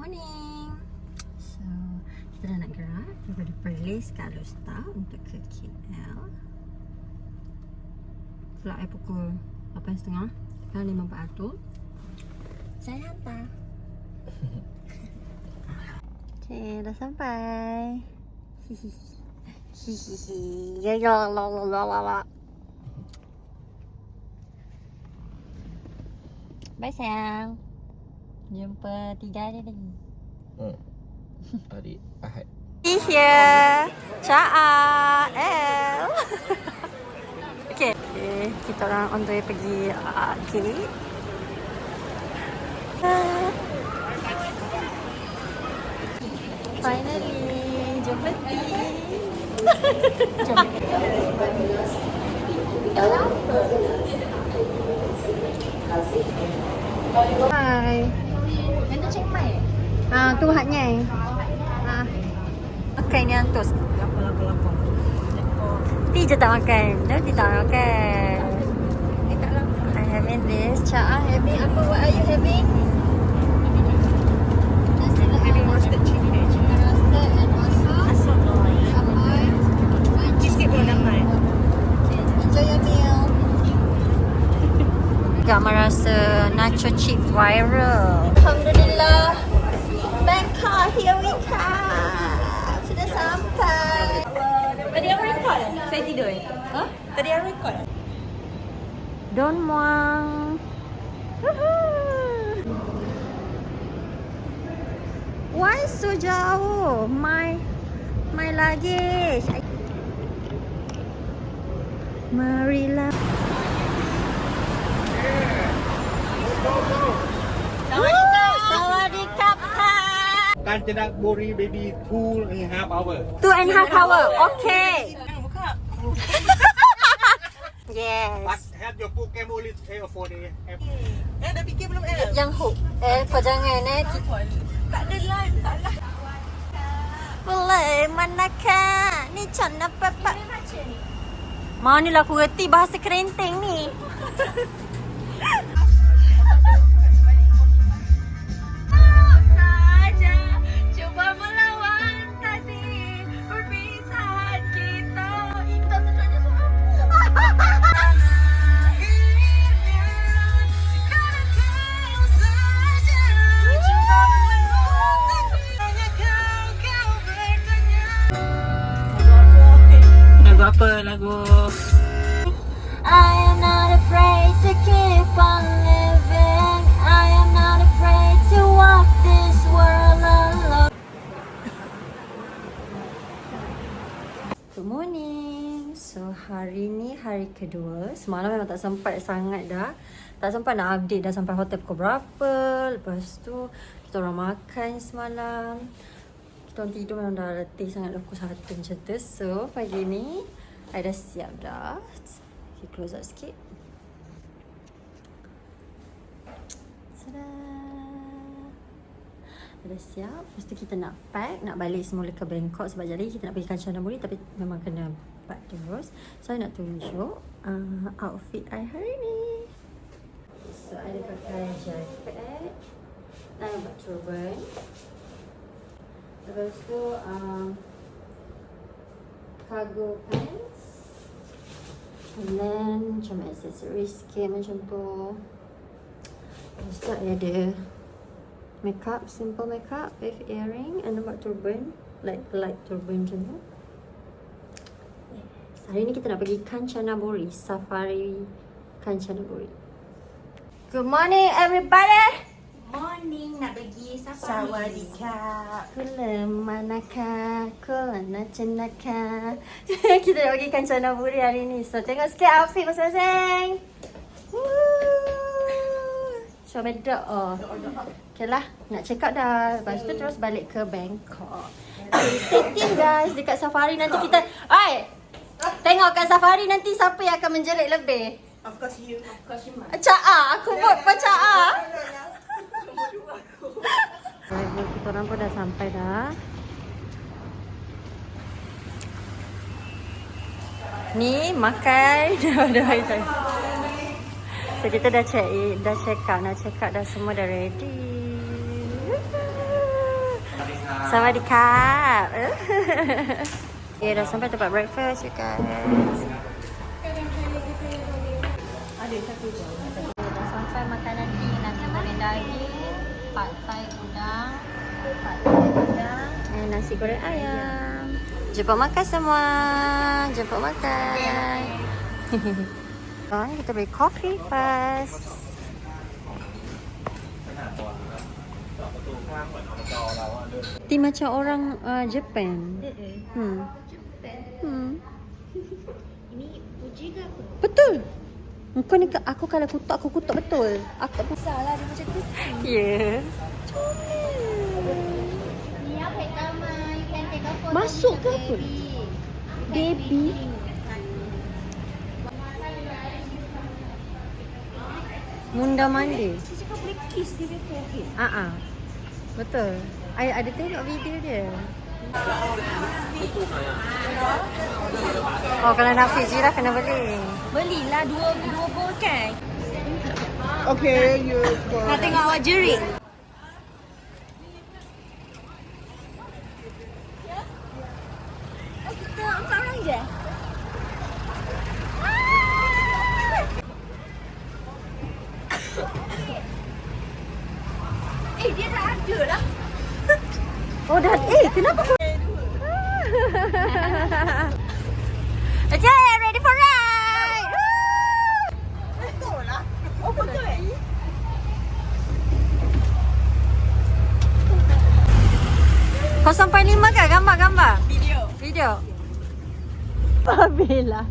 Morning. So, kita dah nak gerak daripada Perlis ke Alustar untuk ke KL. Flight saya pukul 8.30. Sekarang 5.40. Saya hantar. Okay, dah sampai. Bye sayang. Jumpa 3 hari lagi. Hari Ahad. Here. Caa El. Okay, kita orang on the way pergi kiri. Finally, jumpa Ti. Jom. Hai. Anda Chiang Mai? Tu hatnya. Makan yang tu. Lapar. Ti je tak makan. Dia tak makan. Tak lapar. I having this. Caa having apa? What are you having? Having roasted chicken. Roasted and also Sambal. sambal. Cheesecake banana nut. Enjoy your meal. Gak merasa nacho chip viral. Alhamdulillah. Bangkok, here we come. Sudah sampai. Tadi yang record Saya tidur Huh? Tadi yang record Don Muang. Why so jauh? My luggage. Marilah. Sawadikap. Kanchanaburi maybe 2.5 hours. 2.5 hour. Okay. Buka But Yes. have your full camp only 3 or 4 days. dah fikir belum Yang hook. Kau jangan Tak ada line Tak lah Boleh manakah? Ni macam apa? Manalah aku reti bahasa Kerenteng ni. Saja Cuba melawan tadi Perpisahan kita Indah sedangnya suaramu Lagu apa? Lagu I am not afraid to keep on living. I am not afraid to walk this world alone. Good morning. So hari ni hari kedua. Semalam memang tak sempat sangat dah. Tak sempat nak update dah sampai hotel pukul berapa. Lepas tu kita orang makan semalam. Kita orang tidur memang dah letih sangat dah pukul 1 macam tu. So pagi ni I dah siap dah. Okay, close up sikit. Tada. Dah siap. Lepas tu kita nak pack, nak balik semula ke Bangkok sebab jadi kita nak pergi Kanchanaburi tapi memang kena pack terus. So I nak tunjuk outfit I hari ni. So I dah pakai jacket, I buat turban. Lepas tu cargo pants. And then macam accessories sikit macam tu. Lepas tu I ada makeup, simple makeup with earring and buat turban, like light turban macam tu. Hari ni kita nak pergi Kanchanaburi, safari Kanchanaburi. Good morning everybody. Morning nak pergi safari. Sawadikap. Kula manakah, kula nacenakah. Kita nak pergi Kanchanaburi hari ni. So tengok sikit outfit masing-masing. Show bedok. Okay lah, nak check out dah. Lepas tu terus balik ke Bangkok. Okay, stay tuned guys. Dekat safari nanti kita tengok kat safari nanti siapa yang akan menjerit lebih. Of course you must. Caa, aku vote for Caa. Kita orang pun dah sampai dah. Ni makan. Dah. So kita dah check out, nak check out dah semua dah ready. Sawadikap. Okay, dah sampai tempat breakfast you guys. Dah sampai makanan ni, nasi goreng daging, pad thai udang, and nasi goreng ayam. Jemput makan semua. Jemput makan. Kita beli coffee first. Ti macam orang Japan. Ini puji ke apa? Betul. Kau ni aku kalau kutuk aku kutuk betul. Aku tak Salah dia macam tu. Ya. Ni apa pertama? You can take a photo. Masuk ke with apa? Baby. Munda mandi. Dia cakap boleh kiss dia punya forehead. Betul. I ada tengok video dia. Oh, kalau nak Fiji kena beli. Belilah dua bowl kan. Okay, you go. Nak tengok awak jerit. Oh, kita empat orang je? Dia dah ada lah. Oh dah. Kenapa kau? Okay, ready for ride. Betul lah. Oh, betul eh? Kau sampai 5 kan gambar-gambar? Video. Babila.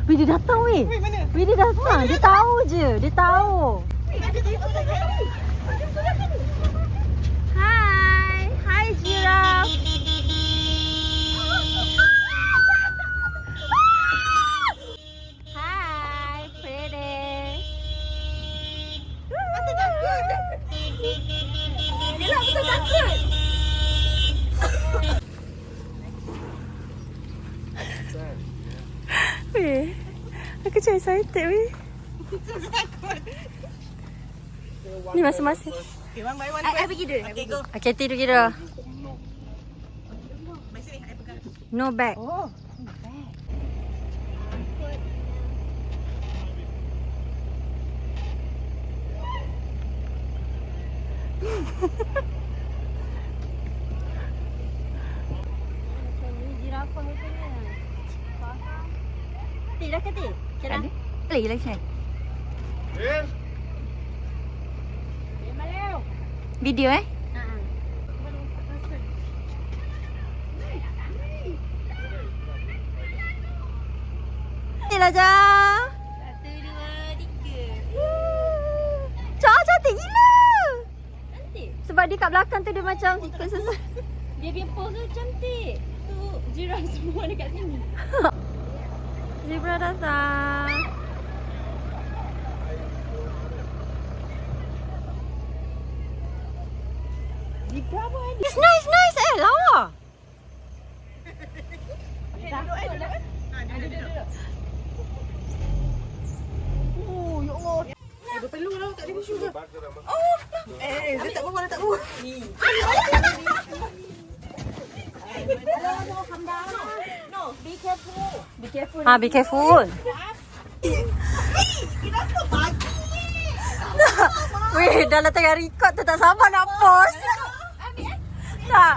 Weh, dia datang weh. Weh, dia datang. Dia tahu je. Dia tahu. Hai. Hai, giraffe. Hai, pretty. Dia lah pasal takut. Weh, aku macam excited weh. Ni masing-masing. Okay, one by one. I pergi dulu. Okay, go. Okay, tidur kira. No bag. Oh. Dah ke ti? Ada. Lagi saya. Video eh? Cantik lah Jah. 1, 2, 3. Jah cantik gila. Cantik. Sebab dia kat belakang tu dia macam ikut sesuatu. Dia punya pose tu cantik. Tu jiraf semua dekat sini. Zebra datang. Zebra pun ada. It's nice lawa. Duduk. Oh, ya Allah. Dia perlu lah tak ada tisu ke? Oh. Dia tak bawa, dia tak bawa. No, be careful. Be careful. Be careful. Kenapa pagi? Weh, dalam tengah record tu tak sabar nak post. Tak.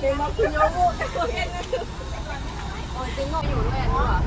Memang penyomok. Oh, tengok ni orang yang luar.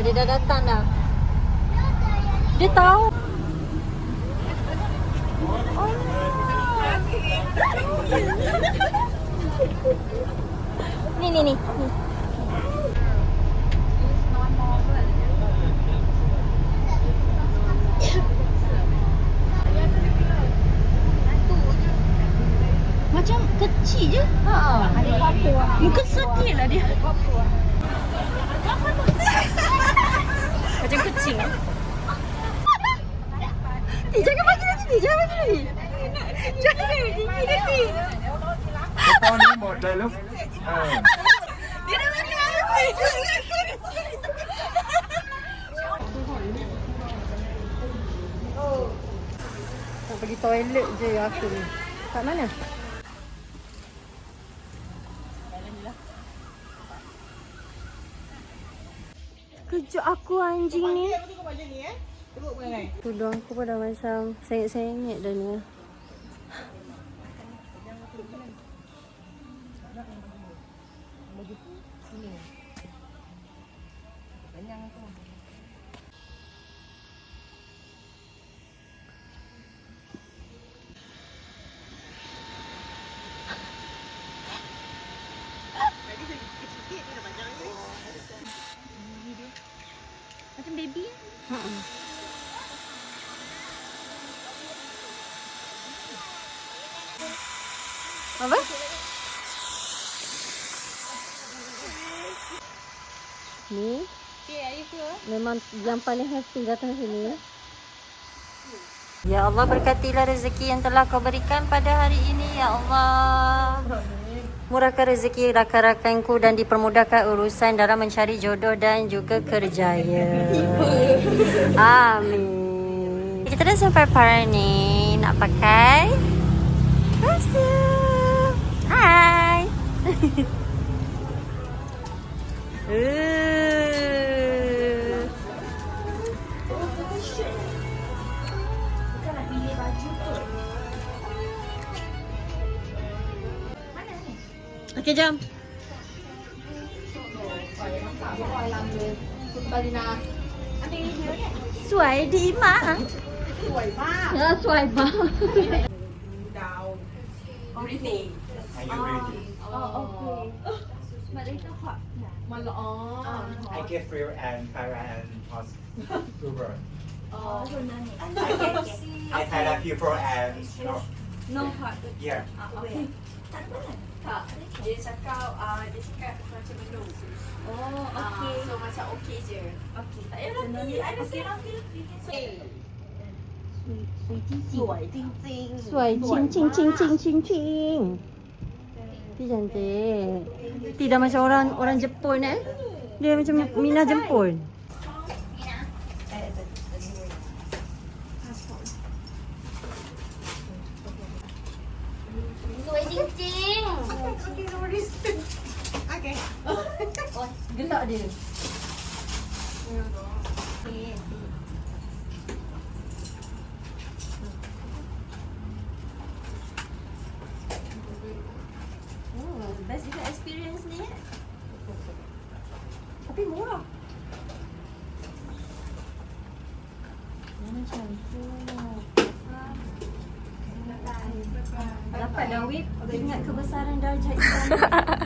dia dah datang dah. Dia tahu. Ni. Macam kecil je. Ha. Muka sedih lah dia. Macam kecil. Jangan bagi lagi. Jangan bagi gigi nanti. Kau ni một đây lúc. Dia dah bagi lagi. Nak pergi toilet je aku ni. Kat mana? Kejut aku anjing ni. Tengok baju ni Tengok perangai. Tudung aku pun dah macam sengit-sengit dah ni. Macam baby. Apa? Ni Okay, are you sure? memang yang paling happy datang sini. Ya Allah, berkatilah rezeki yang telah kau berikan pada hari ini, ya Allah. Murahkan rezeki rakan-rakanku dan dipermudahkan urusan dalam mencari jodoh dan juga kerjaya. Amin. Kita dah sampai parah ni. Nak pakai basuh. Hai. Okey, jom. Suai di mak. Ya, suai mak. Are you ready? Sebab dia tak hot. I get free and para and pause. Uber. I tie up you for and No hot. yeah. Tak, dia cakap macam belum. Oh, okay. So macam okey je. Okay. Tak payah nanti, ada sekarang pilih. Suai cing. Dia cantik. Tidak macam orang Jepun Dia macam Mina Jepun. Suai cincin. Okay. Oh, gelak dia. Best juga experience ni. Tapi murah. Macam tu. Dapat dah whip. Ingat kebesaran darjah Islam.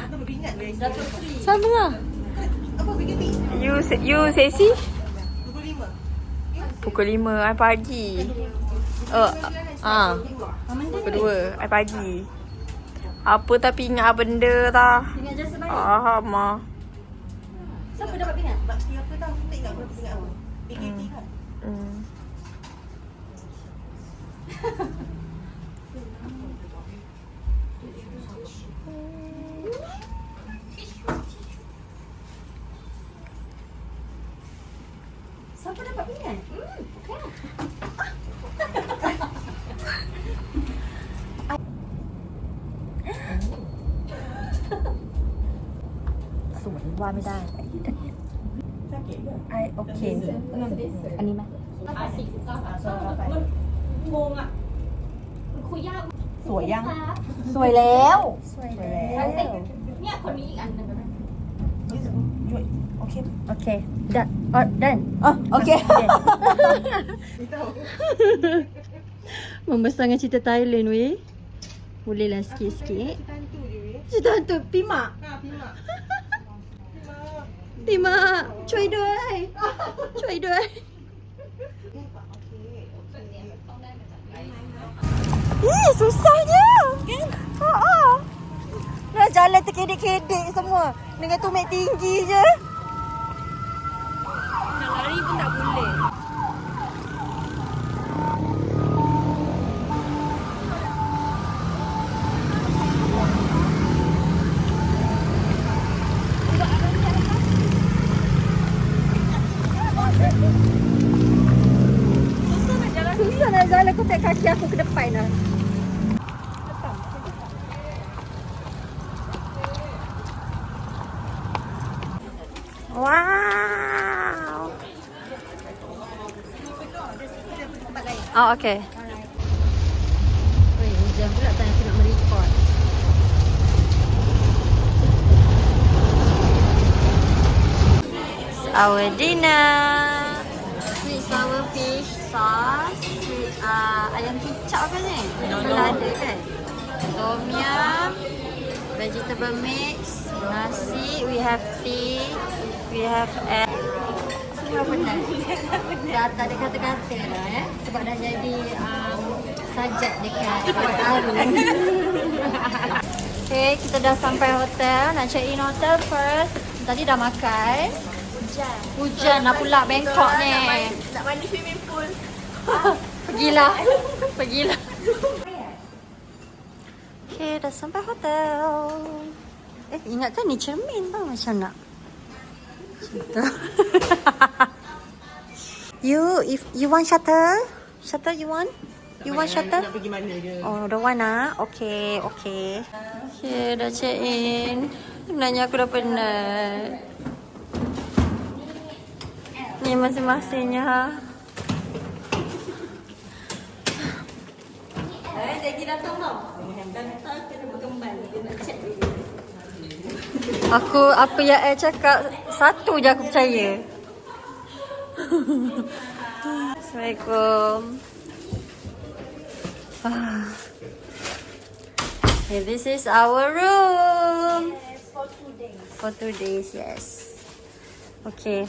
Aku baru ingat guys. Dapat free. Sama lah. Apa begini? You sesi? 25. Pukul 5 I pagi. Pukul 2 I pagi. Apa tapi ingat benda tak? Ingat jasa baik. Ma. Siapa dapat pingat? Nak siapa tahu? Aku tak ingat berapa ingat apa. PKT kan? Siapa dapat pingat? Sủi qua mớiได้ I okay อันนี้ไหม งงอ่ะมันคุยยาก สวยยัง สวยแล้ว สวยแล้ว เนี่ยคนนี้อีกอันหนึง อ๋อ Okay. Okay. Dah. Oh, done. Oh, okay. Membesarkan cerita Thailand weh. Bolehlah sikit-sikit. Kita hantu je weh. Cerita hantu Pima. Ha, Pima. Pima. Cuy doi. Cuy doi. Ih, susahnya. Kan? Haa. Nak jalan terkedek-kedek semua. Dengan tumit tinggi je. Nak lari pun tak boleh. Susah nak jalan, aku tak kaki aku ke depan lah. Wow. Oh, okay. Weh, hujan pula tak aku nak merecord. Our dinner. Sweet sour fish sauce with ayam kicap apa ni? Belada kan? Tom yum, vegetable mix, nasi, we have tea, we have egg. Semua penat. Dah tak ada kata-kata dah sebab dah jadi sajak dekat Kuala Arun. Okay, kita dah sampai hotel. Nak check in hotel first. Tadi dah makan. Hujan lah pula Bangkok ni. Nak mandi swimming pool. Pergilah. Pergilah. Okay, dah sampai hotel. Ingatkan ni cermin tau macam nak. Macam tu. If you want shuttle? Shuttle you want? You want shuttle? Nak pergi mana je. Oh, don't want ah? Okay, okay. Okay, dah check in. Sebenarnya aku dah penat. Ni masing-masingnya ha. Lagi datang tau. Datang kena berkembang. Dia nak check dia. Aku apa yang cakap satu je aku percaya. Assalamualaikum. Okay, this is our room. Yes, for 2 days. For 2 days, yes. Okay.